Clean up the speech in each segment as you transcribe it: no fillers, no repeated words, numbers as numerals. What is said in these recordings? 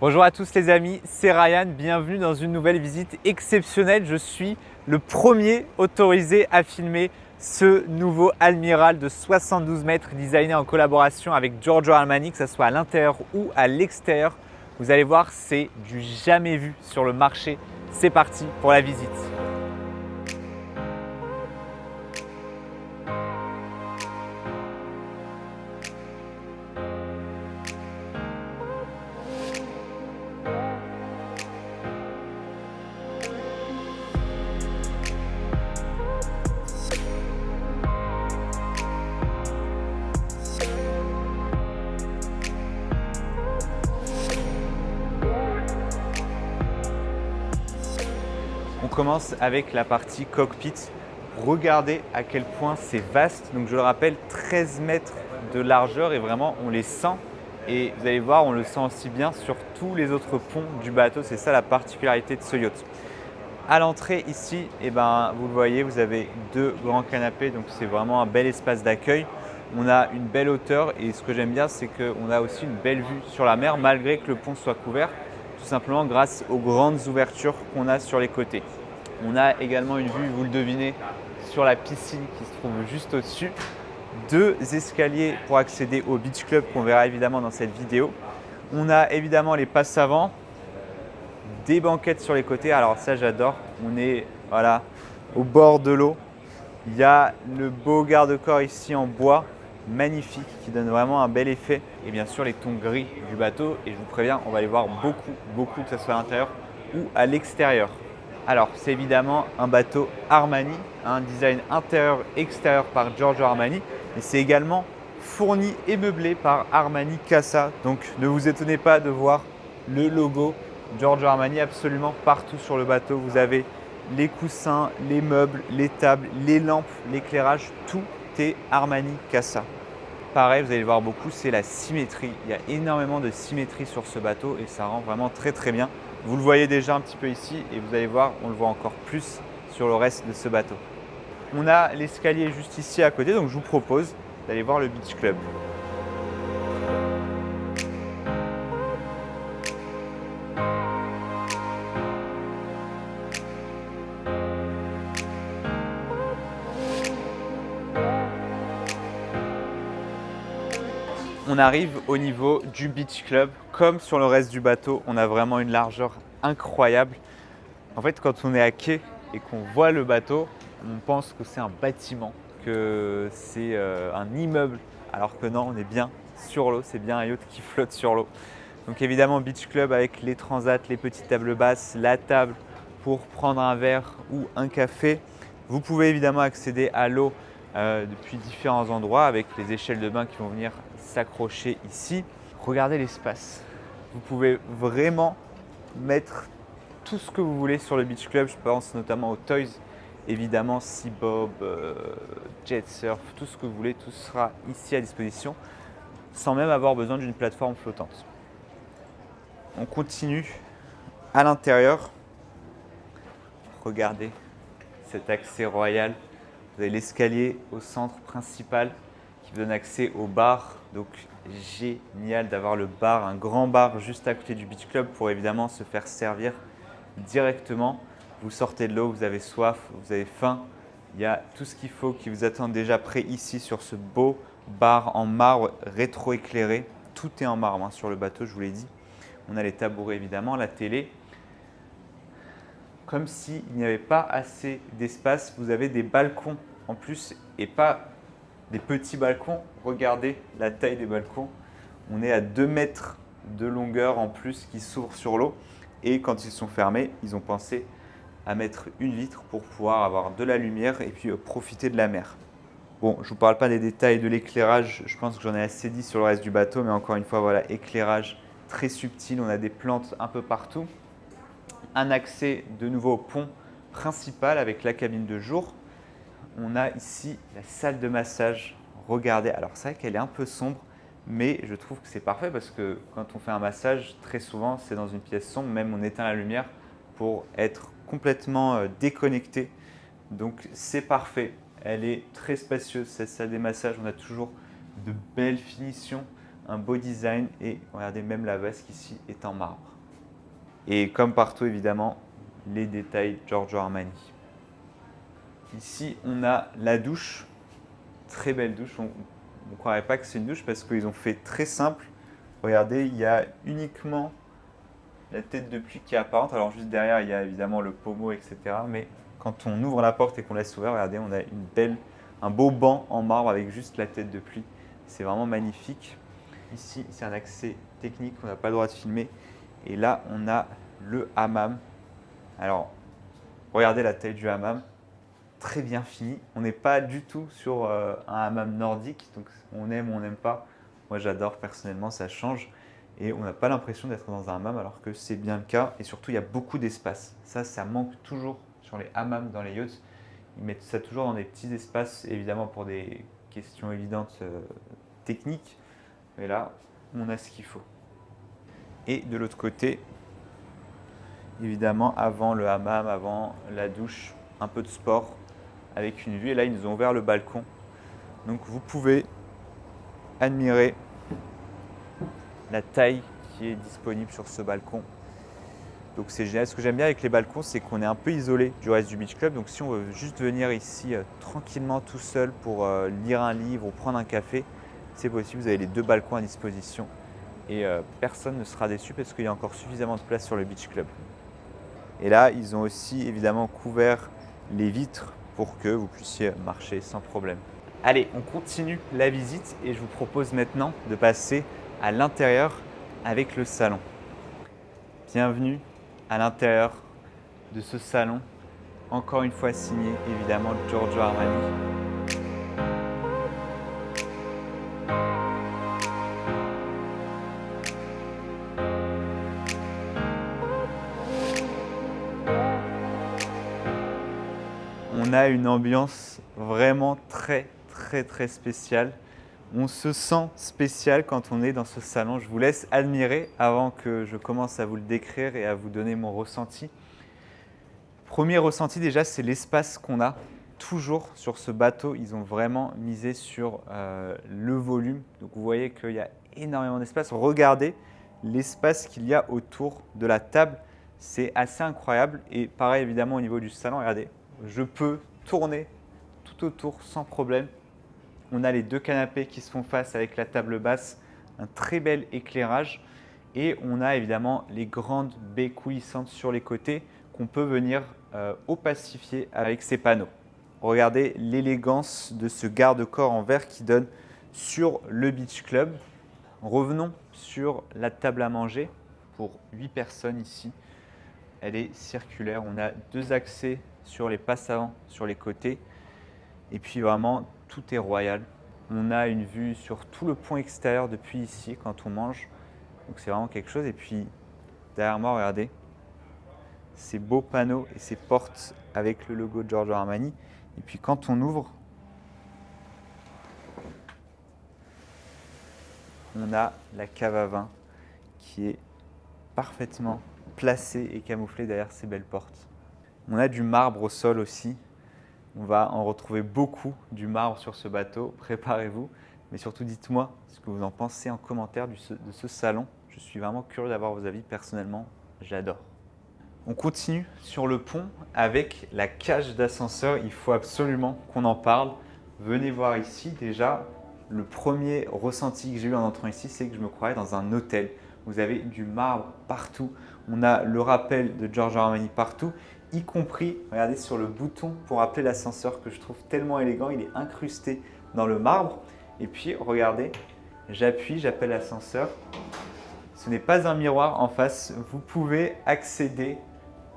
Bonjour à tous les amis, c'est Ryan, bienvenue dans une nouvelle visite exceptionnelle. Je suis le premier autorisé à filmer ce nouveau Almiral de 72 mètres designé en collaboration avec Giorgio Armani, que ce soit à l'intérieur ou à l'extérieur. Vous allez voir, c'est du jamais vu sur le marché. C'est parti pour la visite. On commence avec la partie cockpit. Regardez à quel point c'est vaste. Donc je le rappelle, 13 mètres de largeur et vraiment on les sent. Et vous allez voir, on le sent aussi bien sur tous les autres ponts du bateau. C'est ça la particularité de ce yacht. À l'entrée ici, vous le voyez, vous avez deux grands canapés. Donc c'est vraiment un bel espace d'accueil. On a une belle hauteur et ce que j'aime bien, c'est qu'on a aussi une belle vue sur la mer malgré que le pont soit couvert. Tout simplement grâce aux grandes ouvertures qu'on a sur les côtés. On a également une vue, vous le devinez, sur la piscine qui se trouve juste au-dessus. Deux escaliers pour accéder au beach club qu'on verra évidemment dans cette vidéo. On a évidemment les passes avant, des banquettes sur les côtés. Alors ça j'adore, on est au bord de l'eau. Il y a le beau garde-corps ici en bois, magnifique, qui donne vraiment un bel effet. Et bien sûr les tons gris du bateau. Et je vous préviens, on va les voir beaucoup, que ce soit à l'intérieur ou à l'extérieur. Alors c'est évidemment un bateau Armani, un design intérieur-extérieur par Giorgio Armani. Mais c'est également fourni et meublé par Armani Casa. Donc ne vous étonnez pas de voir le logo Giorgio Armani absolument partout sur le bateau. Vous avez les coussins, les meubles, les tables, les lampes, l'éclairage, tout est Armani Casa. Pareil, vous allez le voir beaucoup, c'est la symétrie. Il y a énormément de symétrie sur ce bateau et ça rend vraiment très bien. Vous le voyez déjà un petit peu ici et vous allez voir, on le voit encore plus sur le reste de ce bateau. On a l'escalier juste ici à côté, donc je vous propose d'aller voir le beach club. On arrive au niveau du beach club. Comme sur le reste du bateau, on a vraiment une largeur incroyable. En fait, quand on est à quai et qu'on voit le bateau, on pense que c'est un bâtiment, que c'est un immeuble, alors que non, on est bien sur l'eau, c'est bien un yacht qui flotte sur l'eau. Donc évidemment, beach club avec les transats, les petites tables basses, la table pour prendre un verre ou un café. Vous pouvez évidemment accéder à l'eau depuis différents endroits avec les échelles de bain qui vont venir s'accrocher ici. Regardez l'espace. Vous pouvez vraiment mettre tout ce que vous voulez sur le beach club. Je pense notamment aux toys, évidemment Seabob, Jet Surf, tout ce que vous voulez, tout sera ici à disposition sans même avoir besoin d'une plateforme flottante. On continue à l'intérieur. Regardez cet accès royal. Vous avez l'escalier au centre principal qui vous donne accès au bar. Donc génial d'avoir le bar, un grand bar juste à côté du beach club pour évidemment se faire servir directement. Vous sortez de l'eau, vous avez soif, vous avez faim. Il y a tout ce qu'il faut qui vous attend déjà prêt ici sur ce beau bar en marbre rétro-éclairé. Tout est en marbre sur le bateau, je vous l'ai dit. On a les tabourets évidemment, la télé. Comme s'il n'y avait pas assez d'espace, vous avez des balcons en plus et pas des petits balcons. Regardez la taille des balcons. On est à 2 mètres de longueur en plus qui s'ouvrent sur l'eau. Et quand ils sont fermés, ils ont pensé à mettre une vitre pour pouvoir avoir de la lumière et puis profiter de la mer. Bon, je ne vous parle pas des détails de l'éclairage. Je pense que j'en ai assez dit sur le reste du bateau. Mais encore une fois, voilà, éclairage très subtil. On a des plantes un peu partout. Un accès de nouveau au pont principal avec la cabine de jour. On a ici la salle de massage. Regardez, alors c'est vrai qu'elle est un peu sombre, mais je trouve que c'est parfait parce que quand on fait un massage, très souvent c'est dans une pièce sombre, même on éteint la lumière pour être complètement déconnecté. Donc c'est parfait. Elle est très spacieuse cette salle des massages. On a toujours de belles finitions, un beau design et regardez, même la vasque ici est en marbre. Et comme partout, évidemment, les détails Giorgio Armani. Ici, on a la douche. Très belle douche. On ne croirait pas que c'est une douche parce qu'ils ont fait très simple. Regardez, il y a uniquement la tête de pluie qui est apparente. Alors juste derrière, il y a évidemment le pommeau, etc. Mais quand on ouvre la porte et qu'on laisse ouvert, regardez, on a un beau banc en marbre avec juste la tête de pluie. C'est vraiment magnifique. Ici, c'est un accès technique, on n'a pas le droit de filmer. Et là, on a le hammam. Alors, regardez la taille du hammam. Très bien fini. On n'est pas du tout sur un hammam nordique. Donc, on aime ou on n'aime pas. Moi, j'adore personnellement, ça change. Et on n'a pas l'impression d'être dans un hammam alors que c'est bien le cas. Et surtout, il y a beaucoup d'espace. Ça manque toujours sur les hammams dans les yachts. Ils mettent ça toujours dans des petits espaces, évidemment pour des questions évidentes techniques. Mais là, on a ce qu'il faut. Et de l'autre côté, évidemment, avant le hammam, avant la douche, un peu de sport avec une vue. Et là, ils nous ont ouvert le balcon. Donc, vous pouvez admirer la taille qui est disponible sur ce balcon. Donc, c'est génial. Ce que j'aime bien avec les balcons, c'est qu'on est un peu isolé du reste du beach club. Donc, si on veut juste venir ici tranquillement tout seul pour lire un livre ou prendre un café, c'est possible. Vous avez les 2 balcons à disposition. Et personne ne sera déçu parce qu'il y a encore suffisamment de place sur le beach club. Et là, ils ont aussi évidemment couvert les vitres pour que vous puissiez marcher sans problème. Allez, on continue la visite et je vous propose maintenant de passer à l'intérieur avec le salon. Bienvenue à l'intérieur de ce salon, encore une fois signé évidemment Giorgio Armani. On a une ambiance vraiment très spéciale. On se sent spécial quand on est dans ce salon. Je vous laisse admirer avant que je commence à vous le décrire et à vous donner mon ressenti. Premier ressenti déjà, c'est l'espace qu'on a. Toujours sur ce bateau, ils ont vraiment misé sur le volume. Donc vous voyez qu'il y a énormément d'espace. Regardez l'espace qu'il y a autour de la table. C'est assez incroyable. Et pareil évidemment au niveau du salon, regardez. Je peux tourner tout autour sans problème. On a les 2 canapés qui se font face avec la table basse, un très bel éclairage. Et on a évidemment les grandes baies coulissantes sur les côtés qu'on peut venir opacifier avec ces panneaux. Regardez l'élégance de ce garde-corps en verre qui donne sur le beach club. Revenons sur la table à manger pour 8 personnes ici. Elle est circulaire. On a 2 accès sur les passes avant, sur les côtés. Et puis vraiment, tout est royal. On a une vue sur tout le pont extérieur depuis ici quand on mange. Donc c'est vraiment quelque chose. Et puis derrière moi, regardez, ces beaux panneaux et ces portes avec le logo Giorgio Armani. Et puis quand on ouvre, on a la cave à vin qui est parfaitement placée et camouflée derrière ces belles portes. On a du marbre au sol aussi. On va en retrouver beaucoup du marbre sur ce bateau. Préparez-vous. Mais surtout, dites-moi ce que vous en pensez en commentaire de ce salon. Je suis vraiment curieux d'avoir vos avis. Personnellement, j'adore. On continue sur le pont avec la cage d'ascenseur. Il faut absolument qu'on en parle. Venez voir ici. Déjà, le premier ressenti que j'ai eu en entrant ici, c'est que je me croyais dans un hôtel. Vous avez du marbre partout. On a le rappel de Giorgio Armani partout, y compris, regardez, sur le bouton pour appeler l'ascenseur que je trouve tellement élégant. Il est incrusté dans le marbre. Et puis, regardez, j'appuie, j'appelle l'ascenseur. Ce n'est pas un miroir en face. Vous pouvez accéder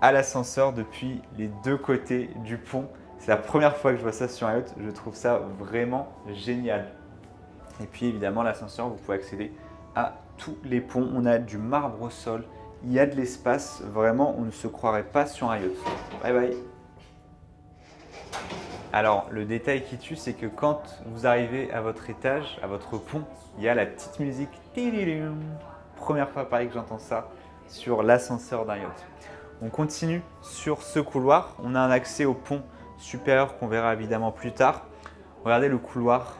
à l'ascenseur depuis les 2 côtés du pont. C'est la première fois que je vois ça sur un yacht. Je trouve ça vraiment génial. Et puis évidemment, l'ascenseur, vous pouvez accéder à tous les ponts. On a du marbre au sol. Il y a de l'espace. Vraiment, on ne se croirait pas sur un yacht. Bye bye. Alors, le détail qui tue, c'est que quand vous arrivez à votre étage, à votre pont, il y a la petite musique. Première fois pareil que j'entends ça sur l'ascenseur d'un yacht. On continue sur ce couloir. On a un accès au pont supérieur qu'on verra évidemment plus tard. Regardez le couloir,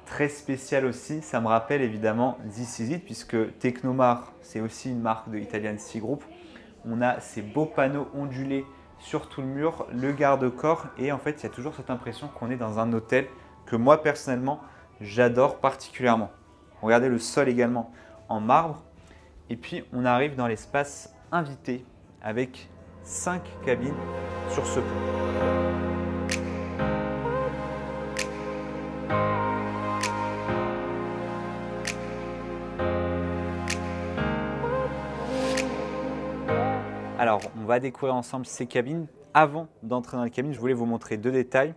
très spécial aussi. Ça me rappelle évidemment This Is It puisque Technomar, c'est aussi une marque de Italian Sea Group. On a ces beaux panneaux ondulés sur tout le mur, le garde-corps et en fait, il y a toujours cette impression qu'on est dans un hôtel que moi personnellement, j'adore particulièrement. Regardez le sol également en marbre. Et puis, on arrive dans l'espace invité avec 5 cabines sur ce pont. Alors, on va découvrir ensemble ces cabines. Avant d'entrer dans les cabines, je voulais vous montrer 2 détails.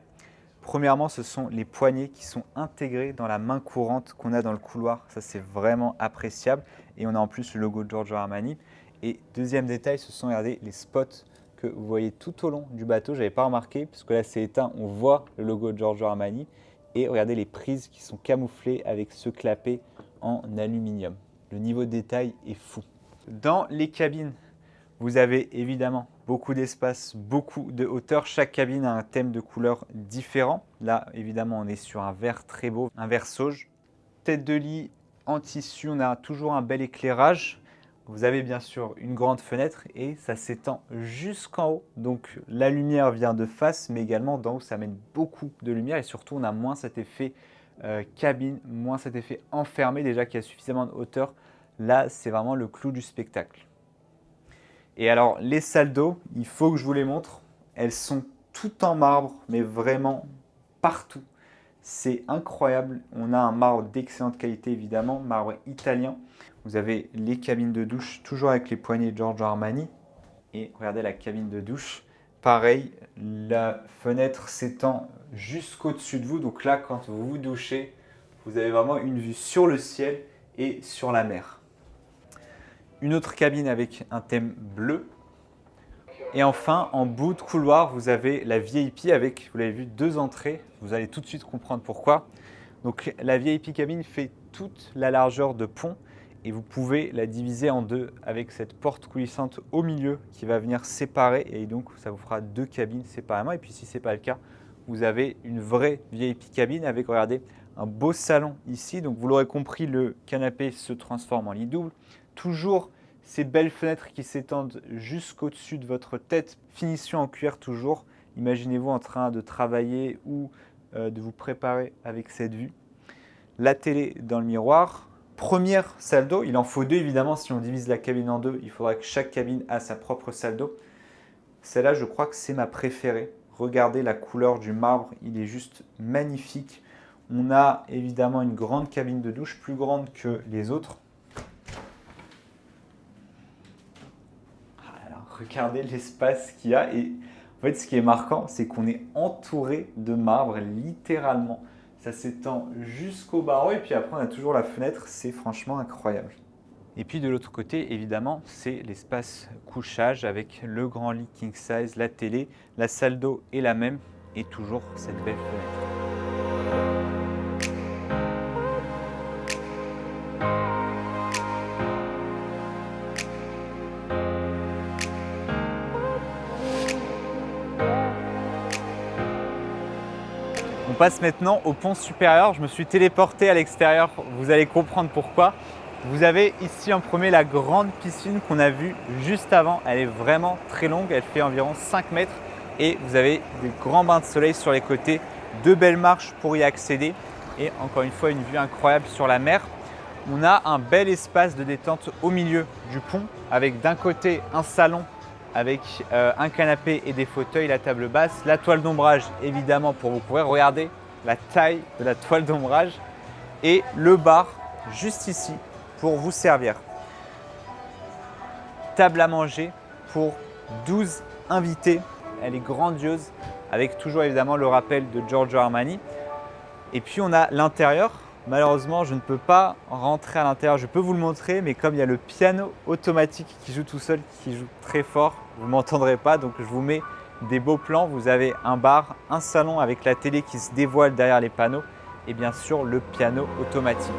Premièrement, ce sont les poignées qui sont intégrées dans la main courante qu'on a dans le couloir. Ça, c'est vraiment appréciable. Et on a en plus le logo Giorgio Armani. Et deuxième détail, ce sont, regardez, les spots que vous voyez tout au long du bateau. Je n'avais pas remarqué, parce que là, c'est éteint. On voit le logo Giorgio Armani. Et regardez les prises qui sont camouflées avec ce clapet en aluminium. Le niveau de détail est fou. Dans les cabines, vous avez évidemment beaucoup d'espace, beaucoup de hauteur. Chaque cabine a un thème de couleur différent. Là, évidemment, on est sur un vert très beau, un vert sauge. Tête de lit en tissu, on a toujours un bel éclairage. Vous avez bien sûr une grande fenêtre et ça s'étend jusqu'en haut. Donc la lumière vient de face, mais également d'en haut, ça amène beaucoup de lumière et surtout, on a moins cet effet cabine, moins cet effet enfermé, déjà qu'il y a suffisamment de hauteur. Là, c'est vraiment le clou du spectacle. Et alors, les salles d'eau, il faut que je vous les montre. Elles sont toutes en marbre, mais vraiment partout. C'est incroyable. On a un marbre d'excellente qualité, évidemment, marbre italien. Vous avez les cabines de douche, toujours avec les poignées Giorgio Armani. Et regardez la cabine de douche. Pareil, la fenêtre s'étend jusqu'au-dessus de vous. Donc là, quand vous vous douchez, vous avez vraiment une vue sur le ciel et sur la mer. Une autre cabine avec un thème bleu. Et enfin, en bout de couloir, vous avez la VIP avec, vous l'avez vu, 2 entrées. Vous allez tout de suite comprendre pourquoi. Donc la VIP cabine fait toute la largeur de pont et vous pouvez la diviser en 2 avec cette porte coulissante au milieu qui va venir séparer et donc ça vous fera 2 cabines séparément. Et puis si ce n'est pas le cas, vous avez une vraie VIP cabine avec, regardez, un beau salon ici. Donc vous l'aurez compris, le canapé se transforme en lit double. Toujours ces belles fenêtres qui s'étendent jusqu'au-dessus de votre tête. Finition en cuir toujours. Imaginez-vous en train de travailler ou de vous préparer avec cette vue. La télé dans le miroir. Première salle d'eau. Il en faut 2 évidemment. Si on divise la cabine en 2, il faudra que chaque cabine a sa propre salle d'eau. Celle-là, je crois que c'est ma préférée. Regardez la couleur du marbre. Il est juste magnifique. On a évidemment une grande cabine de douche, plus grande que les autres. Regardez l'espace qu'il y a et en fait ce qui est marquant c'est qu'on est entouré de marbre littéralement. Ça s'étend jusqu'au barreau et puis après on a toujours la fenêtre, c'est franchement incroyable. Et puis de l'autre côté évidemment c'est l'espace couchage avec le grand lit king size, la télé, la salle d'eau est la même et toujours cette belle fenêtre. On passe maintenant au pont supérieur. Je me suis téléporté à l'extérieur, vous allez comprendre pourquoi. Vous avez ici en premier la grande piscine qu'on a vue juste avant. Elle est vraiment très longue, elle fait environ 5 mètres et vous avez des grands bains de soleil sur les côtés, 2 belles marches pour y accéder et encore une fois une vue incroyable sur la mer. On a un bel espace de détente au milieu du pont avec d'un côté un salon avec un canapé et des fauteuils, la table basse, la toile d'ombrage évidemment pour vous couvrir. Regardez la taille de la toile d'ombrage et le bar juste ici pour vous servir. Table à manger pour 12 invités, elle est grandiose avec toujours évidemment le rappel de Giorgio Armani. Et puis on a l'intérieur. Malheureusement, je ne peux pas rentrer à l'intérieur, je peux vous le montrer, mais comme il y a le piano automatique qui joue tout seul, qui joue très fort, vous ne m'entendrez pas, donc je vous mets des beaux plans. Vous avez un bar, un salon avec la télé qui se dévoile derrière les panneaux et bien sûr le piano automatique.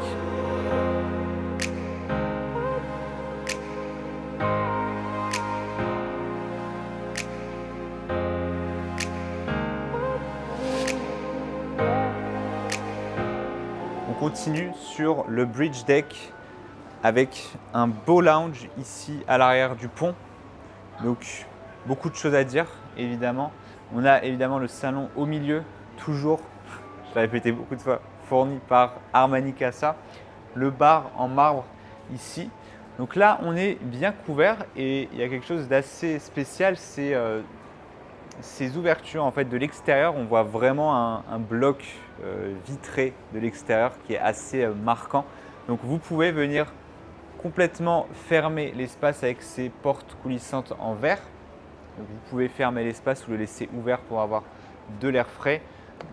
On continue sur le bridge deck avec un beau lounge ici à l'arrière du pont. Donc beaucoup de choses à dire évidemment. On a évidemment le salon au milieu, toujours, je l'ai répété beaucoup de fois, fourni par Armani Casa. Le bar en marbre ici. Donc là, on est bien couvert et il y a quelque chose d'assez spécial, c'est ces ouvertures en fait, de l'extérieur. On voit vraiment un bloc vitré de l'extérieur qui est assez marquant. Donc vous pouvez venir complètement fermer l'espace avec ces portes coulissantes en verre. Donc vous pouvez fermer l'espace ou le laisser ouvert pour avoir de l'air frais.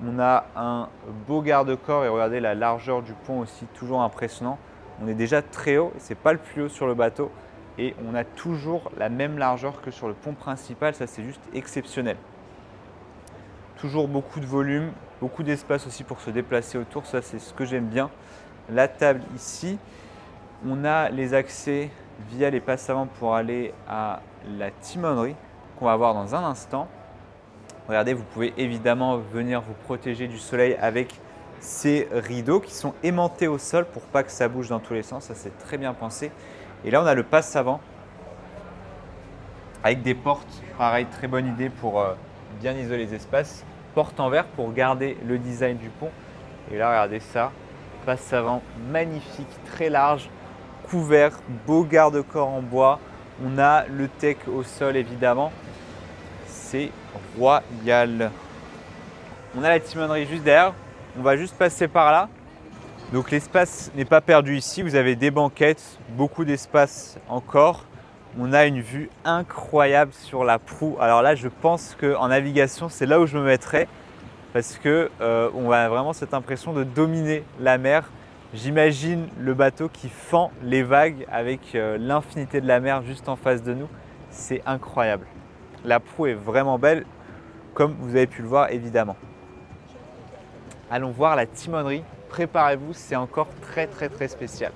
On a un beau garde-corps et regardez la largeur du pont aussi, toujours impressionnant. On est déjà très haut, ce n'est pas le plus haut sur le bateau et on a toujours la même largeur que sur le pont principal, ça c'est juste exceptionnel. Toujours beaucoup de volume, beaucoup d'espace aussi pour se déplacer autour, ça c'est ce que j'aime bien. La table ici, on a les accès via les passes avant pour aller à la timonerie qu'on va voir dans un instant. Regardez, vous pouvez évidemment venir vous protéger du soleil avec ces rideaux qui sont aimantés au sol pour pas que ça bouge dans tous les sens, ça c'est très bien pensé. Et là on a le passe avant avec des portes, pareil, très bonne idée pour bien isoler les espaces. Porte en verre pour garder le design du pont. Et là regardez ça, passe avant magnifique, très large, couvert, beau garde-corps en bois. On a le tech au sol évidemment, c'est royal. On a la timonerie juste derrière. On va juste passer par là. Donc l'espace n'est pas perdu ici. Vous avez des banquettes, beaucoup d'espace encore. On a une vue incroyable sur la proue. Alors là, je pense qu'en navigation, c'est là où je me mettrais parce qu'on a vraiment cette impression de dominer la mer. J'imagine le bateau qui fend les vagues avec l'infinité de la mer juste en face de nous. C'est incroyable. La proue est vraiment belle, comme vous avez pu le voir évidemment. Allons voir la timonerie. Préparez-vous, c'est encore très spécial.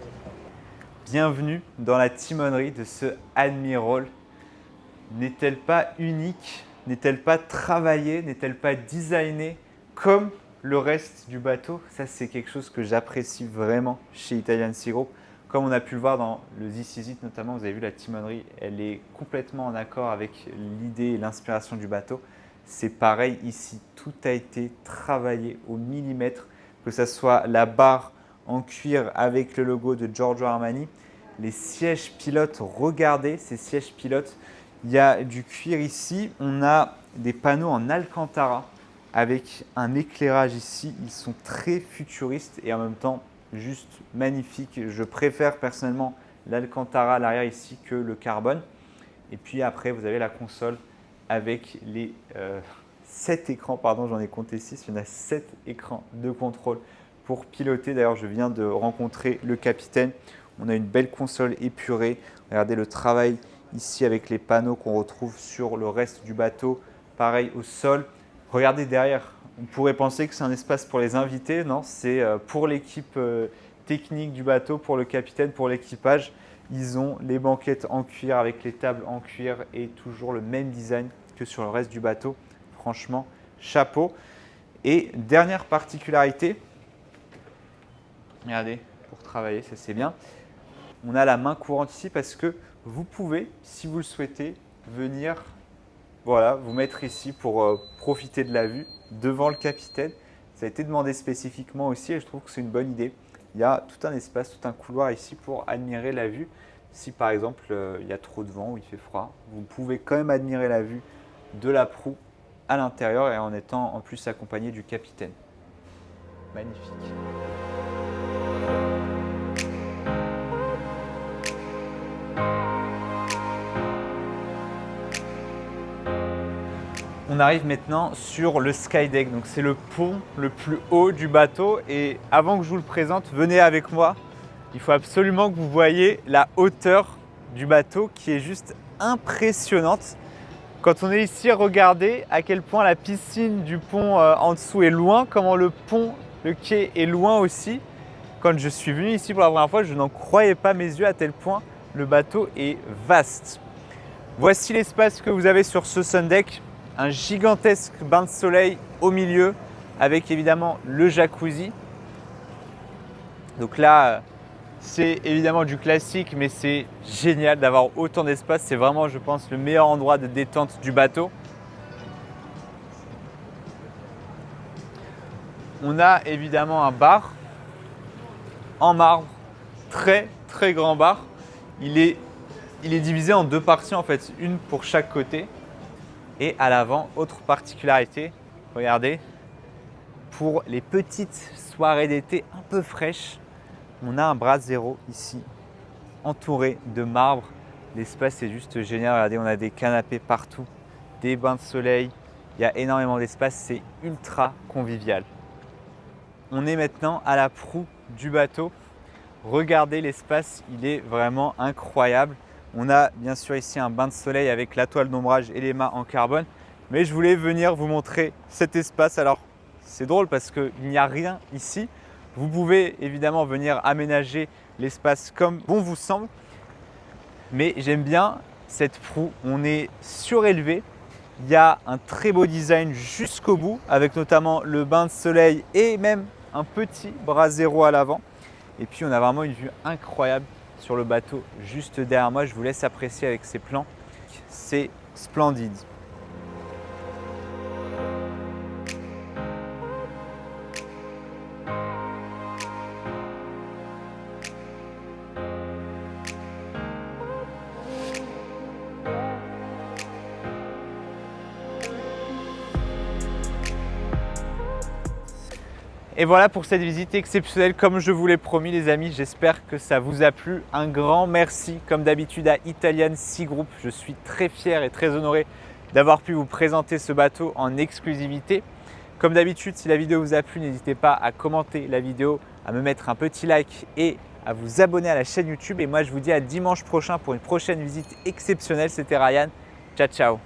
Bienvenue dans la timonerie de ce Admiral. N'est-elle pas unique? N'est-elle pas travaillée? N'est-elle pas designée comme le reste du bateau? Ça, c'est quelque chose que j'apprécie vraiment chez Italian Sea Group. Comme on a pu le voir dans le This Is It notamment, vous avez vu la timonerie, elle est complètement en accord avec l'idée et l'inspiration du bateau. C'est pareil ici, tout a été travaillé au millimètre, que ce soit la barre en cuir avec le logo de Giorgio Armani, les sièges pilotes, regardez ces sièges pilotes, il y a du cuir ici, on a des panneaux en Alcantara avec un éclairage ici, ils sont très futuristes et en même temps juste magnifiques. Je préfère personnellement l'Alcantara à l'arrière ici que le carbone. Et puis après, vous avez la console avec les 7 écrans, pardon, j'en ai compté 6, il y en a 7 écrans de contrôle pour piloter. D'ailleurs, je viens de rencontrer le capitaine. On a une belle console épurée. Regardez le travail ici avec les panneaux qu'on retrouve sur le reste du bateau. Pareil au sol. Regardez derrière. On pourrait penser que c'est un espace pour les invités. Non, c'est pour l'équipe technique du bateau, pour le capitaine, pour l'équipage. Ils ont les banquettes en cuir avec les tables en cuir et toujours le même design que sur le reste du bateau. Franchement, chapeau. Et dernière particularité, regardez, pour travailler, ça c'est bien. On a la main courante ici parce que vous pouvez, si vous le souhaitez, venir voilà, vous mettre ici pour profiter de la vue devant le capitaine. Ça a été demandé spécifiquement aussi et je trouve que c'est une bonne idée. Il y a tout un espace, tout un couloir ici pour admirer la vue. Si par exemple il y a trop de vent ou il fait froid, vous pouvez quand même admirer la vue de la proue à l'intérieur et en étant en plus accompagné du capitaine. Magnifique. On arrive maintenant sur le Skydeck, donc c'est le pont le plus haut du bateau et avant que je vous le présente, venez avec moi. Il faut absolument que vous voyez la hauteur du bateau qui est juste impressionnante. Quand on est ici, regardez à quel point la piscine du pont en dessous est loin, comment le pont, le quai est loin aussi. Quand je suis venu ici pour la première fois, je n'en croyais pas mes yeux à tel point le bateau est vaste. Voici l'espace que vous avez sur ce Sundeck. Un gigantesque bain de soleil au milieu avec évidemment le jacuzzi. Donc là, c'est évidemment du classique, mais c'est génial d'avoir autant d'espace. C'est vraiment, je pense, le meilleur endroit de détente du bateau. On a évidemment un bar en marbre, très grand bar. Il est divisé en deux parties en fait, une pour chaque côté. Et à l'avant, autre particularité, regardez, pour les petites soirées d'été un peu fraîches, on a un brasero ici, entouré de marbre. L'espace est juste génial, regardez, on a des canapés partout, des bains de soleil, il y a énormément d'espace, c'est ultra convivial. On est maintenant à la proue du bateau. Regardez l'espace, il est vraiment incroyable. On a bien sûr ici un bain de soleil avec la toile d'ombrage et les mâts en carbone. Mais je voulais venir vous montrer cet espace. Alors c'est drôle parce qu'il n'y a rien ici. Vous pouvez évidemment venir aménager l'espace comme bon vous semble. Mais j'aime bien cette proue. On est surélevé. Il y a un très beau design jusqu'au bout avec notamment le bain de soleil et même un petit brasero à l'avant. Et puis on a vraiment une vue incroyable sur le bateau juste derrière moi. Je vous laisse apprécier avec ces plans. C'est splendide. Et voilà pour cette visite exceptionnelle comme je vous l'ai promis les amis, j'espère que ça vous a plu. Un grand merci comme d'habitude à Italian Sea Group. Je suis très fier et très honoré d'avoir pu vous présenter ce bateau en exclusivité. Comme d'habitude, si la vidéo vous a plu, n'hésitez pas à commenter la vidéo, à me mettre un petit like et à vous abonner à la chaîne YouTube. Et moi je vous dis à dimanche prochain pour une prochaine visite exceptionnelle. C'était Ryan, ciao ciao.